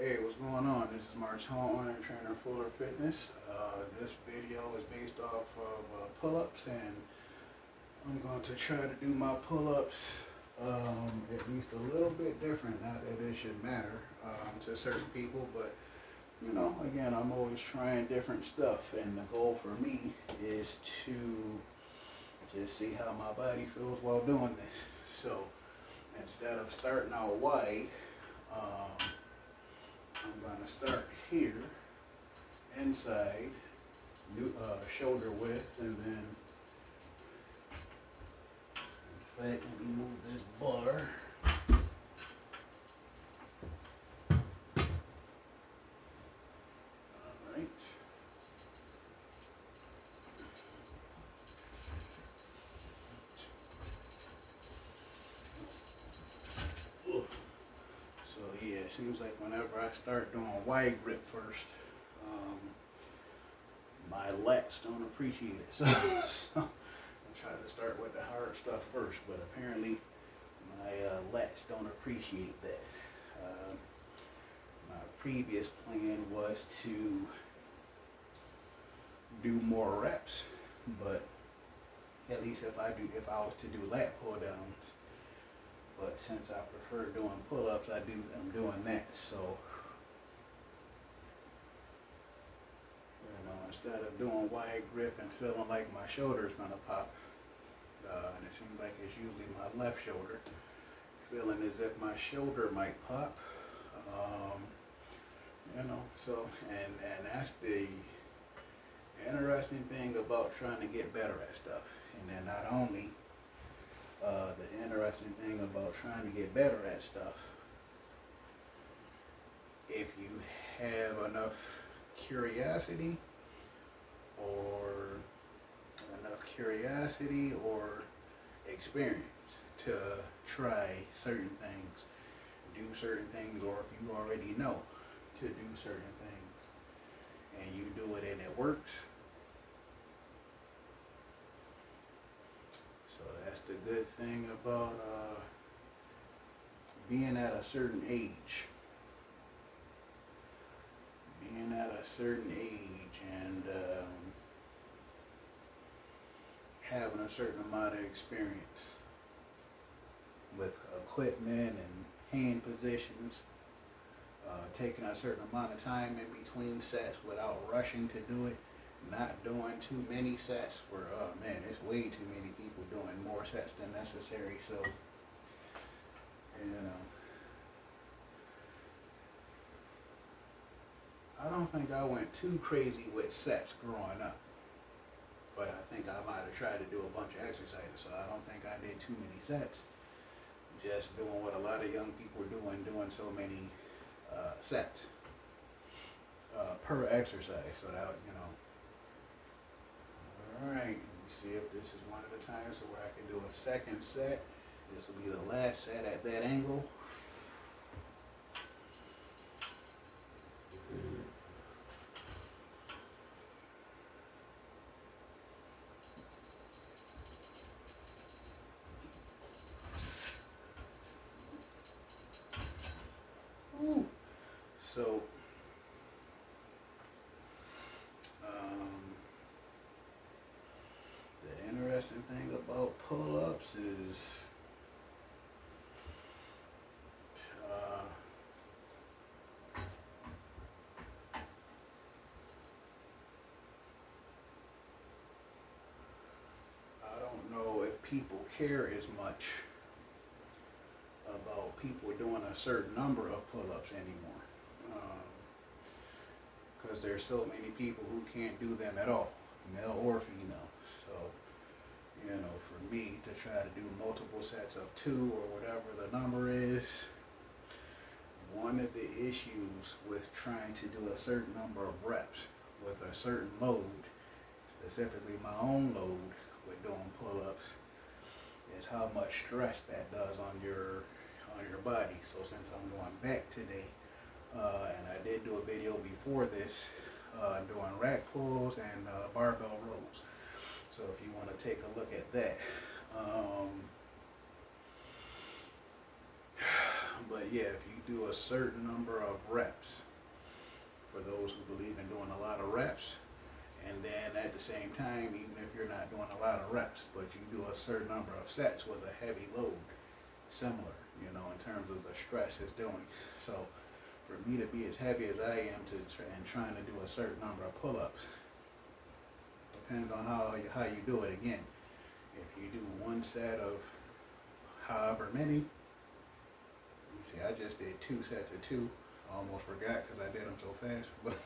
Hey, what's going on? This is March Horn, trainer Fuller Fitness. This video is based off of pull-ups, and I'm going to try to do my pull-ups at least a little bit different. Not that it should matter to certain people, but you know, again, I'm always trying different stuff, and the goal for me is to just see how my body feels while doing this. So instead of starting out wide, I'm going to start here, inside, shoulder width, and then, in fact, let me move this bar. Alright. So yeah, it seems like whenever I start doing wide grip first, my lats don't appreciate it. So I try to start with the hard stuff first, but apparently my lats don't appreciate that. My previous plan was to do more reps, but at least if I was to do lat pull downs. But since I prefer doing pull-ups, I'm doing that. So, you know, instead of doing wide grip and feeling like my shoulder's gonna pop, and it seems like it's usually my left shoulder, feeling as if my shoulder might pop. You know, so and that's the interesting thing about trying to get better at stuff. And then not only the interesting thing about trying to get better at stuff, if you have enough curiosity or experience to try certain things, do certain things, or if you already know to do certain things and you do it and it works. So that's the good thing about being at a certain age. Being at a certain age and having a certain amount of experience with equipment and hand positions, taking a certain amount of time in between sets without rushing to do it. Not doing too many sets where, oh man, there's way too many people doing more sets than necessary. So, you know, I don't think I went too crazy with sets growing up, but I think I might have tried to do a bunch of exercises. So I don't think I did too many sets. Just doing what a lot of young people are doing so many sets per exercise. So that, you know. Alright, let me see if this is one of the times so where I can do a second set. This will be the last set at that angle. Ooh. So, the interesting thing about pull-ups is I don't know if people care as much about people doing a certain number of pull-ups anymore, because there's so many people who can't do them at all, male or female. So, you know, for me to try to do multiple sets of 2 or whatever the number is, one of the issues with trying to do a certain number of reps with a certain load, specifically my own load with doing pull-ups, is how much stress that does on your body. So since I'm going back today, and I did do a video before this doing rack pulls and barbell rows. So if you want to take a look at that. But yeah, if you do a certain number of reps, for those who believe in doing a lot of reps, and then at the same time, even if you're not doing a lot of reps, but you do a certain number of sets with a heavy load, similar, you know, in terms of the stress it's doing. So for me to be as heavy as I am and trying to do a certain number of pull-ups, depends on how you do it. Again, if you do one set of however many, you see, I just did 2 sets of 2. I almost forgot because I did them so fast. But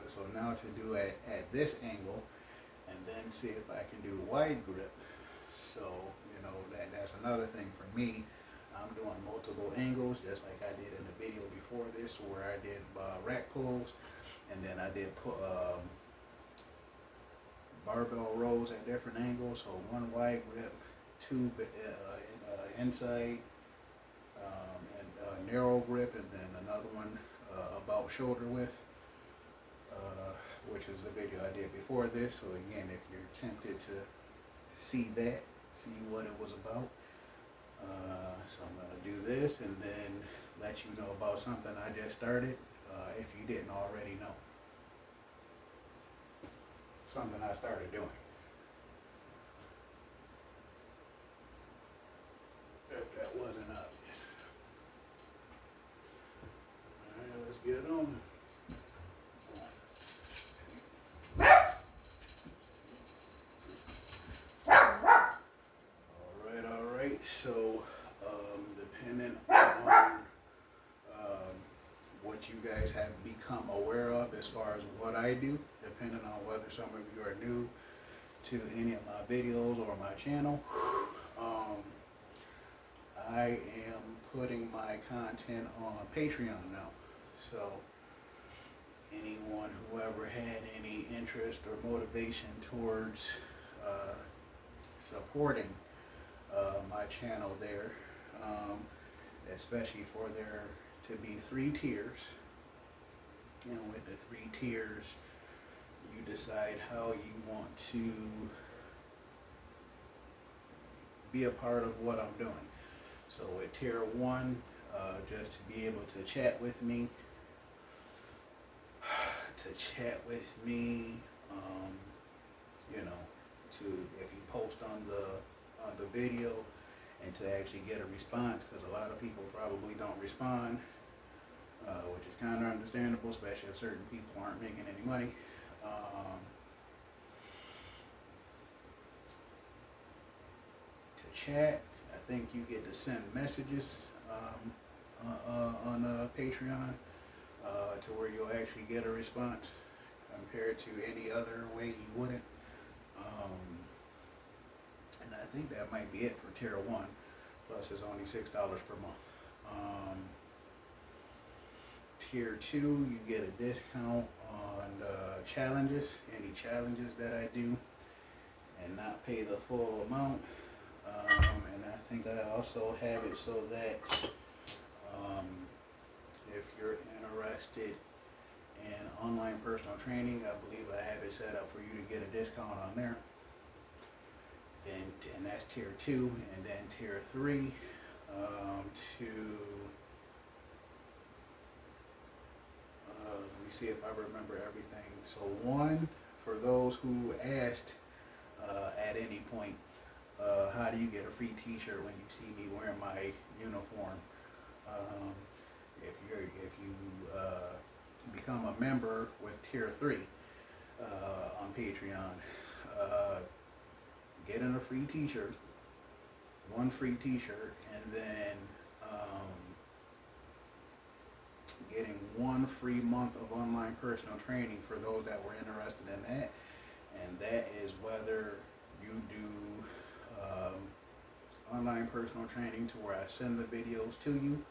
so now to do at this angle, and then see if I can do wide grip. So you know that's another thing for me. I'm doing multiple angles, just like I did in the video before this, where I did rack pulls, and then I did put barbell rows at different angles. So one wide grip, 2 inside, and narrow grip, and then another one about shoulder width, which is the video I did before this. So again, if you're tempted to see what it was about, so I'm going to do this and then let you know about something I just started, if you didn't already know. Something I started doing. If that wasn't obvious. Alright, let's get it on. Alright, so depending on what you guys have become aware of as far as what I do, depending on whether some of you are new to any of my videos or my channel, I am putting my content on Patreon now. So anyone who ever had any interest or motivation towards supporting my channel there, especially for there to be 3 tiers. And with the 3 tiers, you decide how you want to be a part of what I'm doing. So with tier 1, just to be able to chat with me, you know, to if you post on the video, and to actually get a response, because a lot of people probably don't respond, which is kind of understandable, especially if certain people aren't making any money. To chat, I think you get to send messages on Patreon, to where you'll actually get a response, compared to any other way you wouldn't. And I think that might be it for tier 1. Plus, it's only $6 per month. Tier 2, you get a discount on challenges, any challenges that I do, and not pay the full amount. And I think I also have it so that if you're interested in online personal training, I believe I have it set up for you to get a discount on there. And that's tier 2, and then tier 3, let me see if I remember everything. So 1, for those who asked at any point, how do you get a free t-shirt when you see me wearing my uniform? If you become a member with tier 3 on Patreon, getting a free t-shirt, 1 free t-shirt, and then getting 1 free month of online personal training for those that were interested in that. And that is whether you do online personal training to where I send the videos to you,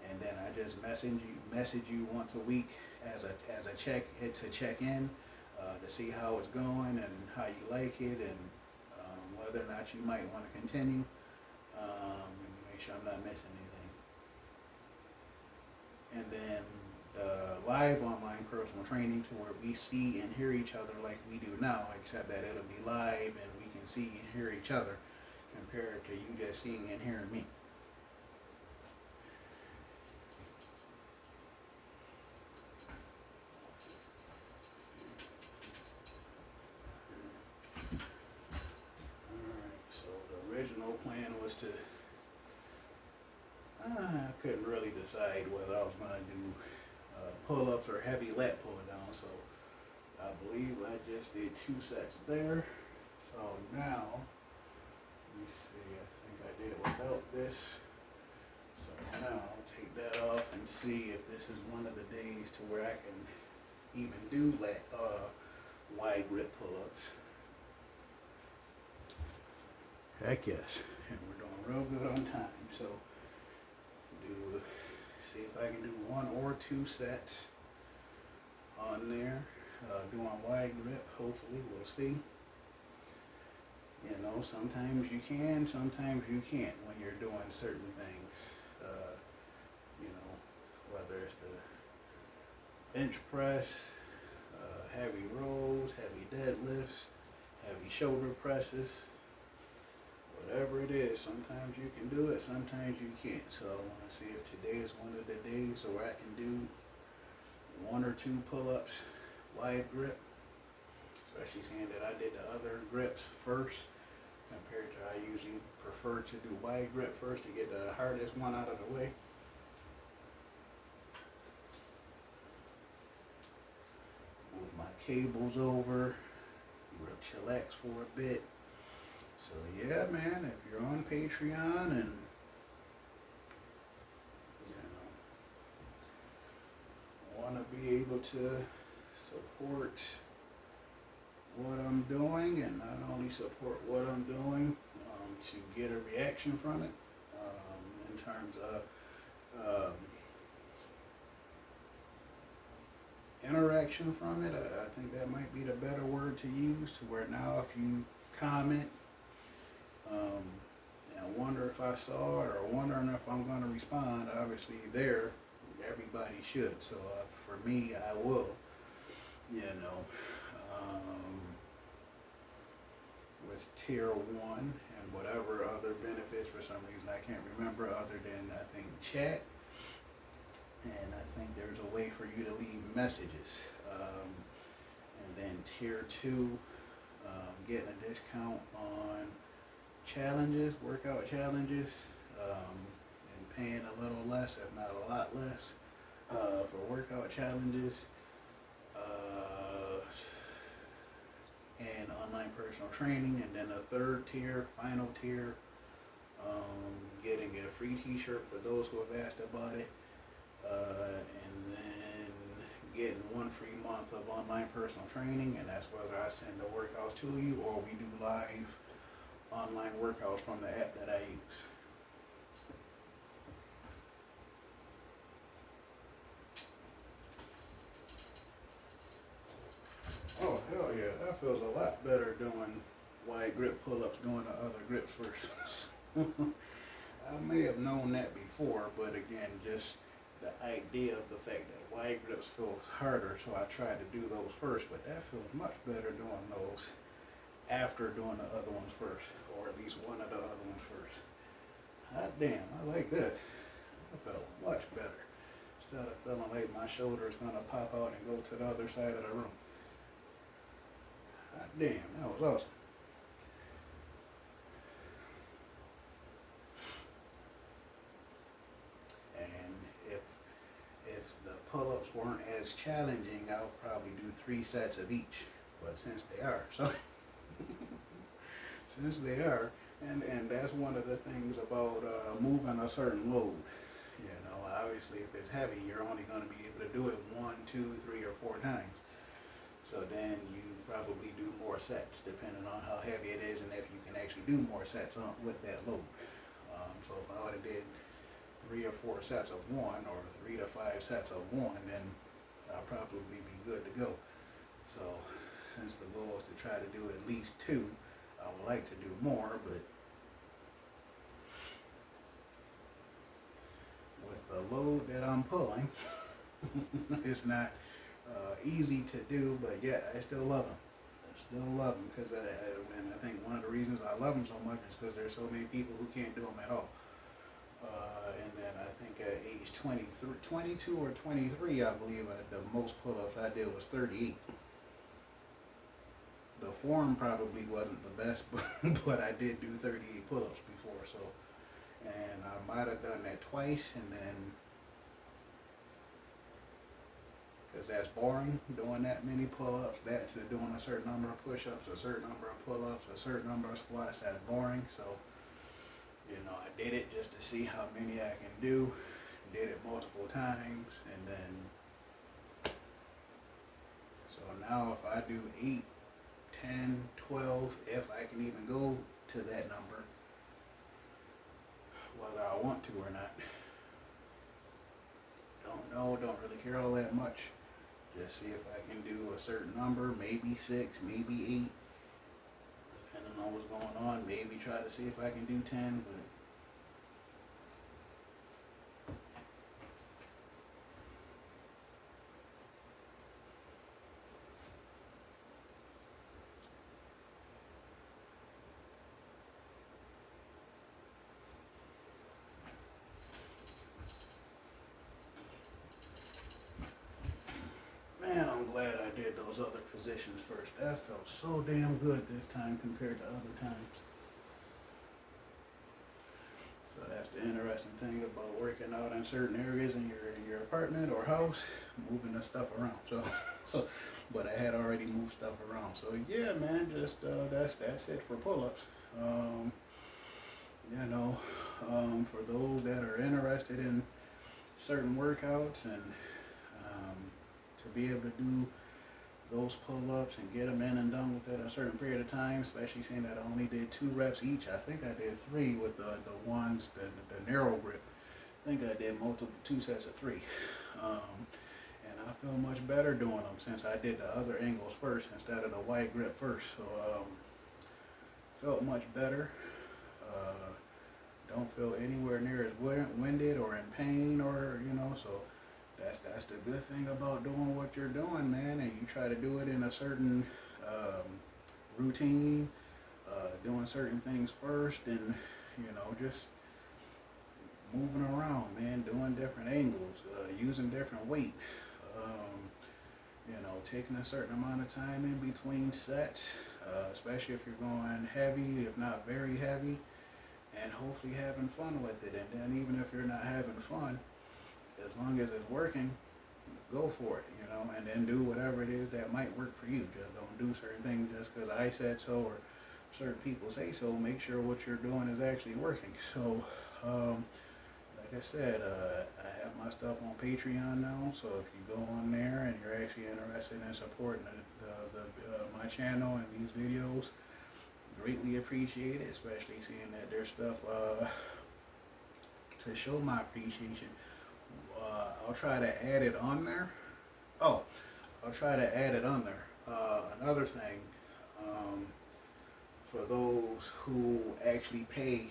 and then I just message you once a week as a check in, to see how it's going and how you like it, and whether or not you might want to continue, and make sure I'm not missing anything. And then live online personal training, to where we see and hear each other like we do now, except that it'll be live and we can see and hear each other, compared to you just seeing and hearing me. was to, I couldn't really decide whether I was going to do pull-ups or heavy lat pull-down. So I believe I just did 2 sets there. So now, let me see, I think I did it without this. So now I'll take that off and see if this is one of the days to where I can even do wide grip pull-ups. Heck yes, and we're doing real good on time. So see if I can do 1 or 2 sets on there, doing wide grip. Hopefully, we'll see. You know, sometimes you can, sometimes you can't when you're doing certain things. You know, whether it's the bench press, heavy rows, heavy deadlifts, heavy shoulder presses, whatever it is. Sometimes you can do it, sometimes you can't. So I want to see if today is one of the days where I can do 1 or 2 pull-ups wide grip, especially seeing that I did the other grips first compared to I usually prefer to do wide grip first to get the hardest one out of the way. Move my cables over, chillax for a bit. So yeah, man, if you're on Patreon and want to be able to support what I'm doing, and not only support what I'm doing, to get a reaction from it, in terms of interaction from it. I think that might be the better word to use, to where now if you comment and wonder if I saw it or wondering if I'm going to respond, obviously everybody should. So for me, I will, you know, with tier 1 and whatever other benefits, for some reason I can't remember, other than I think chat, and I think there's a way for you to leave messages, and then tier 2, getting a discount on challenges, workout challenges, and paying a little less, if not a lot less, for workout challenges, and online personal training. And then a 3rd tier, final tier, getting a free t-shirt for those who have asked about it, and then getting 1 free month of online personal training, and that's whether I send the workouts to you or we do live online workouts from the app that I use. Oh, hell yeah, that feels a lot better doing wide grip pull-ups, doing the other grips first. I may have known that before, but again, just the idea of the fact that wide grips feel harder, so I tried to do those first, but that feels much better doing those after doing the other ones first, or at least one of the other ones first. Hot damn, I like that. That felt much better. Instead of feeling like my shoulder is gonna pop out and go to the other side of the room. Hot damn, that was awesome. And if the pull-ups weren't as challenging, I'll probably do 3 sets of each. But since they are, so since they are, and that's one of the things about moving a certain load. You know, obviously if it's heavy, you're only going to be able to do it 1, 2, 3, or 4 times. So then you probably do more sets depending on how heavy it is and if you can actually do more sets with that load. So if I would have did 3 or 4 sets of 1 or 3 to 5 sets of 1, then I'll probably be good to go. So since the goal is to try to do at least 2, I would like to do more, but with the load that I'm pulling, it's not easy to do, but yeah, I still love them. I still love them because and I think one of the reasons I love them so much is because there's so many people who can't do them at all. And then I think at age 22 or 23, I believe the most pull-ups I did was 38. The form probably wasn't the best, but I did do 38 pull-ups before, so, and I might have done that twice, and then, because that's boring, doing that many pull-ups, that's doing a certain number of push-ups, a certain number of pull-ups, a certain number of squats, that's boring, so, you know, I did it just to see how many I can do, did it multiple times, and then, so now if I do 8, 10, 12, if I can even go to that number, whether I want to or not, don't know, don't really care all that much. Just see if I can do a certain number, maybe 6, maybe 8, depending on what's going on. Maybe try to see if I can do 10, but man, I'm glad I did those other positions first. That felt so damn good this time compared to other times. So that's the interesting thing about working out in certain areas in your apartment or house, moving the stuff around. So, but I had already moved stuff around. So yeah, man, just that's it for pull-ups. You know, for those that are interested in certain workouts and to be able to do those pull-ups and get them in and done within a certain period of time, especially seeing that I only did 2 reps each. I think I did 3 with the ones, the narrow grip. I think I did 2 sets of 3. And I feel much better doing them since I did the other angles first instead of the wide grip first. So felt much better. Don't feel anywhere near as winded or in pain, or so that's the good thing about doing what you're doing, man. And you try to do it in a certain routine, doing certain things first, and just moving around, man, doing different angles, using different weight, taking a certain amount of time in between sets, especially if you're going heavy, if not very heavy, and hopefully having fun with it. And then even if you're not having fun, as long as it's working, go for it, and then do whatever it is that might work for you. Just don't do certain things just because I said so or certain people say so. Make sure what you're doing is actually working. So, like I said, I have my stuff on Patreon now, so if you go on there and you're actually interested in supporting my channel and these videos, greatly appreciate it, especially seeing that there's stuff to show my appreciation. I'll try to add it on there. Another thing, for those who actually pay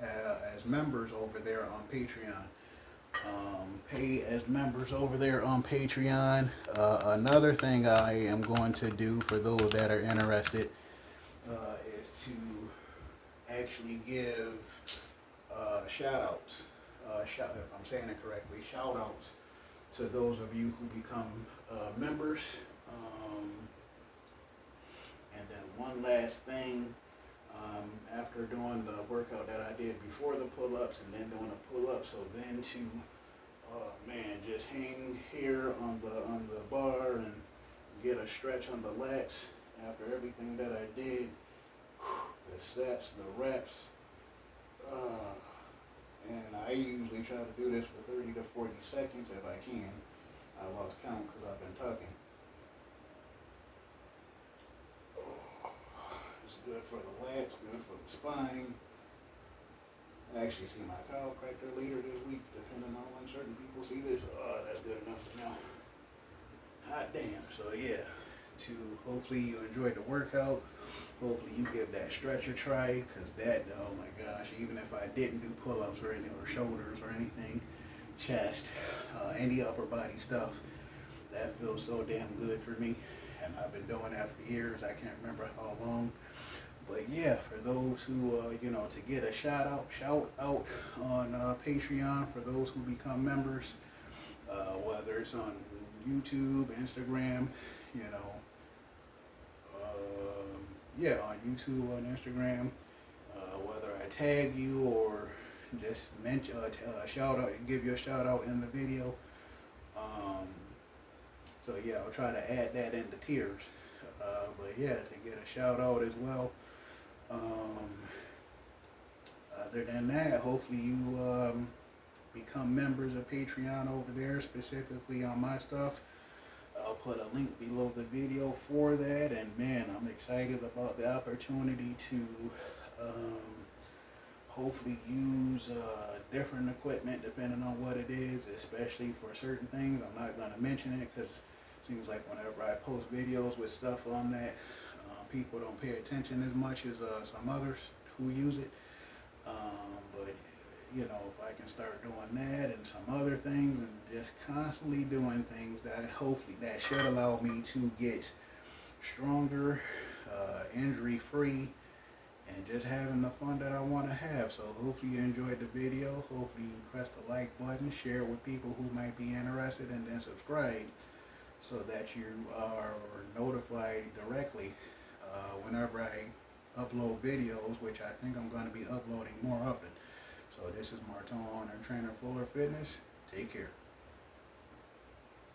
as members over there on Patreon, another thing I am going to do for those that are interested is to actually give shout outs. If I'm saying it correctly, shout outs to those of you who become members. And then one last thing, after doing the workout that I did before the pull-ups and then doing a pull-up, so then to just hang here on the bar and get a stretch on the lats after everything that I did, the sets, the reps, and I usually try to do this for 30 to 40 seconds if I can. I lost count because I've been talking. It's good for the lats, good for the spine. I actually see my chiropractor later this week, depending on when certain people see this. That's good enough to know. Hot damn. So yeah, hopefully you enjoyed the workout. Hopefully you give that stretch a try, because that, oh my gosh, even if I didn't do pull-ups or anything, or shoulders or anything, chest, any upper body stuff, that feels so damn good for me. And I've been doing that for years. I can't remember how long. But yeah, for those who, to get a shout out on Patreon, for those who become members, whether it's on YouTube, Instagram, yeah, on YouTube, on Instagram, whether I tag you or just mention shout out, give you a shout out in the video. Um, so yeah, I'll try to add that in the tiers. But yeah, to get a shout out as well. Um, Other than that, hopefully you become members of Patreon over there, specifically on my stuff. I'll put a link below the video for that, and man, I'm excited about the opportunity to hopefully use different equipment depending on what it is, especially for certain things. I'm not going to mention it because it seems like whenever I post videos with stuff on that, people don't pay attention as much as some others who use it. But you know, if I can start doing that and some other things and just constantly doing things that hopefully that should allow me to get stronger, injury free, and just having the fun that I want to have. So hopefully you enjoyed the video. Hopefully you press the like button, share it with people who might be interested, and then subscribe so that you are notified directly whenever I upload videos, which I think I'm going to be uploading more often. So this is Martone, owner and trainer of Floor Fitness. Take care.